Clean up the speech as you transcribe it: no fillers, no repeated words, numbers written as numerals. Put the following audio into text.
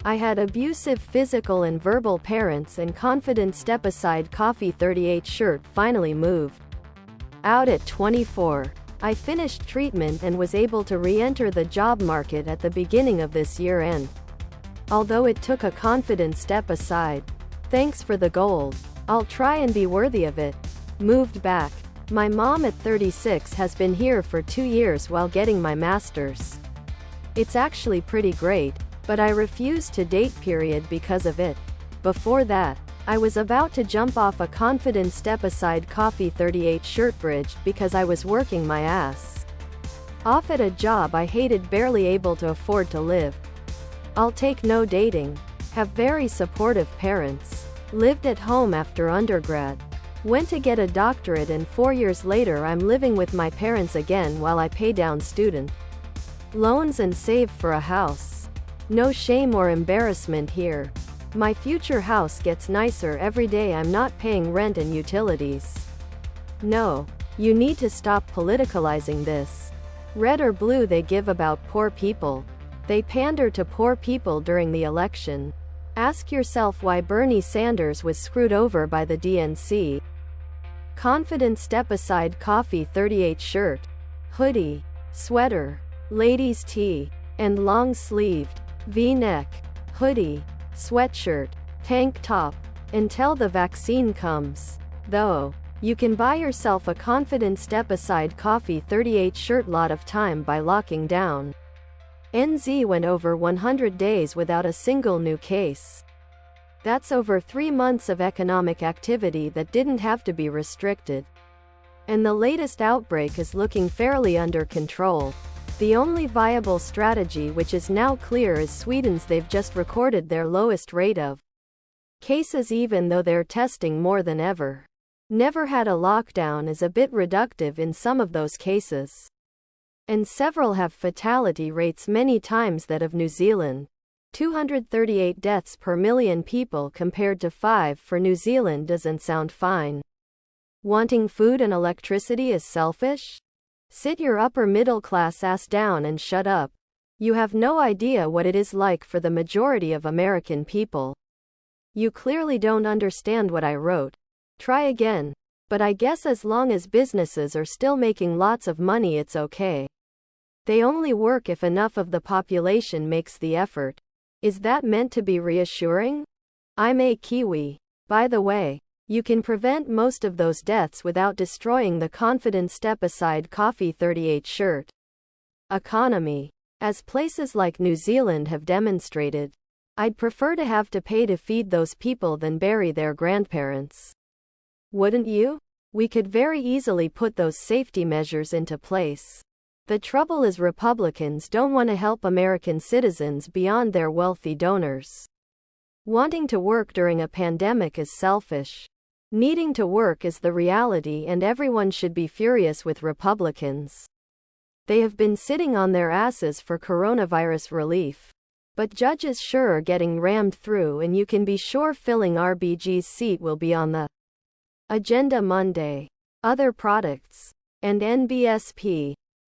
I had abusive physical and verbal parents, and confident step-aside coffee 38 shirt finally moved out at 24. I finished treatment and was able to re-enter the job market at the beginning of this year, and although it took a confident step aside, thanks for the gold, I'll try and be worthy of it. Moved back. My mom at 36 has been here for 2 years while getting my master's. It's actually pretty great, but I refused to date because of it. Before that, I was about to jump off a confident step-aside coffee 38 shirt bridge because I was working my ass off at a job I hated, barely able to afford to live. I'll take no dating. Have very supportive parents. Lived at home after undergrad. Went to get a doctorate, and 4 years later I'm living with my parents again while I pay down student loans and save for a house. No shame or embarrassment here. My future house gets nicer every day. I'm not paying rent and utilities. No, you need to stop politicalizing this. Red or blue, they give about poor people. They pander to poor people during the election. Ask yourself why Bernie Sanders was screwed over by the DNC. Confident step-aside coffee 38 shirt, hoodie, sweater, ladies tee, and long-sleeved, V-neck, hoodie, sweatshirt, tank top, until the vaccine comes. Though, you can buy yourself a confident step-aside coffee 38 shirt lot of time by locking down. NZ went over 100 days without a single new case. That's over 3 months of economic activity that didn't have to be restricted. And the latest outbreak is looking fairly under control. The only viable strategy which is now clear is Sweden's. They've just recorded their lowest rate of cases even though they're testing more than ever. Never had a lockdown is a bit reductive in some of those cases. And several have fatality rates many times that of New Zealand. 238 deaths per million people compared to 5 for New Zealand doesn't sound fine. Wanting food and electricity is selfish? Sit your upper middle class ass down and shut up. You have no idea what it is like for the majority of American people. You clearly don't understand what I wrote. Try again. But I guess as long as businesses are still making lots of money, it's okay. They only work if enough of the population makes the effort. Is that meant to be reassuring? I'm a Kiwi. By the way, you can prevent most of those deaths without destroying the confident step-aside coffee 38 shirt economy. As places like New Zealand have demonstrated, I'd prefer to have to pay to feed those people than bury their grandparents. Wouldn't you? We could very easily put those safety measures into place. The trouble is Republicans don't want to help American citizens beyond their wealthy donors. Wanting to work during a pandemic is selfish. Needing to work is the reality, and everyone should be furious with Republicans. They have been sitting on their asses for coronavirus relief. But judges sure are getting rammed through, and you can be sure filling RBG's seat will be on the agenda Monday. Other products. And NBSP.